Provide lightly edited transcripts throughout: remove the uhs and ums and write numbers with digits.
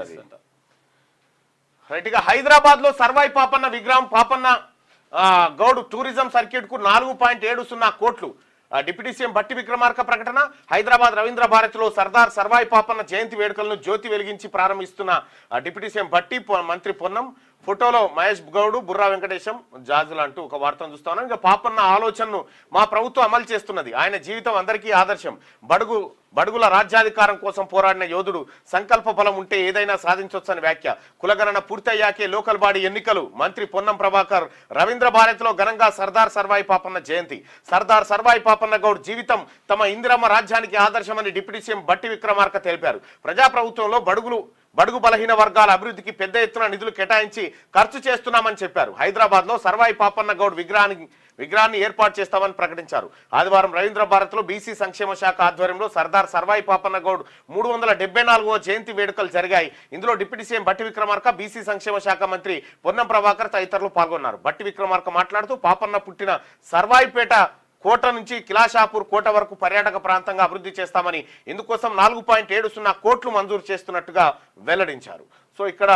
అది రైట్. ఇక హైదరాబాద్ లో సర్వాయి పాపన్న విగ్రహం పాపన్న గౌడ్ టూరిజం సర్క్యూట్ కు 4.70 కోట్లు. డిప్యూటీ సీఎం బట్టి విక్రమార్క ప్రకటన. హైదరాబాద్ రవీంద్ర భారతిలో సర్దార్ సర్వాయి పాపన్న జయంతి వేడుకలను జ్యోతి వెలిగించి ప్రారంభిస్తున్న డిప్యూటీ సీఎం బట్టి, మంత్రి పొన్నం. ఫోటోలో మహేష్ గౌడ్, బుర్రా వెంకటేశం, జాజులు అంటూ ఒక వార్తను చూస్తా ఉన్నాం. ఇంకా పాపన్న ఆలోచనను మా ప్రభుత్వం అమలు చేస్తున్నది. ఆయన జీవితం అందరికీ ఆదర్శం. బడుగుల రాజ్యాధికారం కోసం పోరాడిన యోధుడు. సంకల్ప బలం ఉంటే ఏదైనా సాధించవచ్చని వ్యాఖ్య. కులగణన పూర్తయ్యాకే లోకల్ బాడీ ఎన్నికలు. మంత్రి పొన్నం ప్రభాకర్. రవీంద్ర భారతిలో ఘనంగా సర్దార్ సర్వాయి పాపన్న జయంతి. సర్దార్ సర్వాయి పాపన్న గౌడ్ జీవితం తమ ఇందిరమ్మ రాజ్యానికి ఆదర్శమని డిప్యూటీ సీఎం బట్టి విక్రమార్క తెలిపారు. ప్రజాప్రభుత్వంలో బడుగు బలహీన వర్గాల అభివృద్ధికి పెద్ద ఎత్తున నిధులు కేటాయించి ఖర్చు చేస్తున్నామని చెప్పారు. హైదరాబాద్ లో సర్వాయి పాపన్న గౌడ్ విగ్రహాన్ని ఏర్పాటు చేస్తామని ప్రకటించారు. ఆదివారం రవీంద్ర భారతిలో బీసీ సంక్షేమ శాఖ ఆధ్వర్యంలో సర్దార్ సర్వాయి పాపన్న గౌడ్ 374వ జయంతి వేడుకలు జరిగాయి. ఇందులో డిప్యూటీ సీఎం బట్టి విక్రమార్క, బీసీ సంక్షేమ శాఖ మంత్రి పొన్నం ప్రభాకర్ తదితరులు పాల్గొన్నారు. బట్టి విక్రమార్క మాట్లాడుతూ పాపన్న పుట్టిన సర్వాయిపేట కోట నుంచి కిలాషాపూర్ కోట వరకు పర్యాటక ప్రాంతంగా అభివృద్ధి చేస్తామని, ఇందుకోసం 4.70 కోట్లు మంజూరు చేస్తున్నట్టుగా వెల్లడించారు. సో ఇక్కడ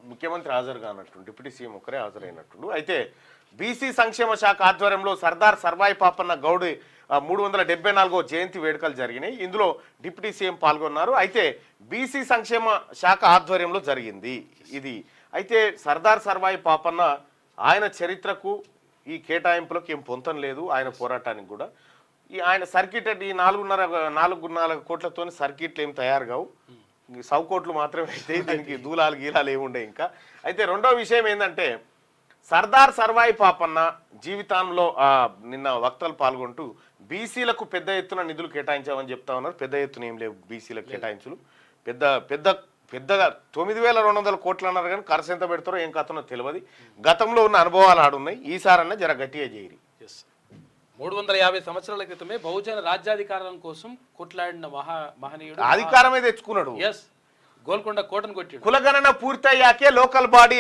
ముఖ్యమంత్రి హాజరు కానట్టు, డిప్యూటీ సీఎం ఒకరే హాజరైనట్టు. అయితే బీసీ సంక్షేమ శాఖ ఆధ్వర్యంలో సర్దార్ సర్వాయి పాపన్న గౌడ్ 374వ జయంతి వేడుకలు జరిగినాయి. ఇందులో డిప్యూటీ సీఎం పాల్గొన్నారు. అయితే బీసీ సంక్షేమ శాఖ ఆధ్వర్యంలో జరిగింది ఇది. అయితే సర్దార్ సర్వాయి పాపన్న ఆయన చరిత్రకు ఈ కేటాయింపులకు ఏం పొంతం లేదు. ఆయన పోరాటానికి కూడా ఆయన సర్కిట్ ఈ 4.5 కోట్లతో సర్కిట్లు ఏం తయారు కావు, సౌ కోట్లు మాత్రమే అయితే. దీనికి దూలాలు గీలాలు ఏముండే. ఇంకా అయితే రెండో విషయం ఏంటంటే సర్దార్ సర్వాయి పాపన్న జీవితంలో నిన్న వక్తలు పాల్గొంటూ బీసీలకు పెద్ద ఎత్తున నిధులు కేటాయించామని చెప్తా ఉన్నారు. పెద్ద ఎత్తున ఏం లేవు బీసీలకు కేటాయించులు. పెద్దగా 9,200 కోట్లు అన్నారు, కానీ ఖర్చు ఎంత పెడతారో ఏం కథనో తెలియదు. గతంలో ఉన్న అనుభవాలు ఆడున్నాయి. ఈసారన్నా జర గట్టిగా చేయరు. 350 సంవత్సరాల క్రితమే బహుజన రాజ్యాధికారం కోసం కొట్లాడిన మహనీయుడు అధికారమే తెచ్చుకున్నాడు. గోల్కొండ కోటను కొట్టాడు. కులగణన పూర్తయ్యాకే లోకల్ బాడీ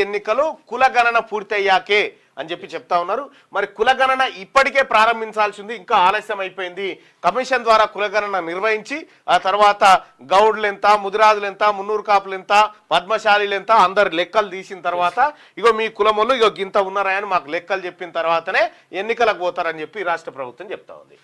ఎన్నికలు కులగణన పూర్తయ్యాకే అని చెప్పి చెప్తా ఉన్నారు. మరి కులగణన ఇప్పటికే ప్రారంభించాల్సింది, ఇంకా ఆలస్యం అయిపోయింది. కమిషన్ ద్వారా కులగణన నిర్వహించి ఆ తర్వాత గౌడ్లు ఎంత, ముదిరాజులు ఎంత, మున్నూరు కాపులు ఎంత, పద్మశాలీలు ఎంత, అందరు లెక్కలు తీసిన తర్వాత ఇగో మీ కులములు ఇగో గింత ఉన్నారా అని మాకు లెక్కలు చెప్పిన తర్వాతనే ఎన్నికలకు పోతారని చెప్పి రాష్ట్ర ప్రభుత్వం చెప్తా ఉంది.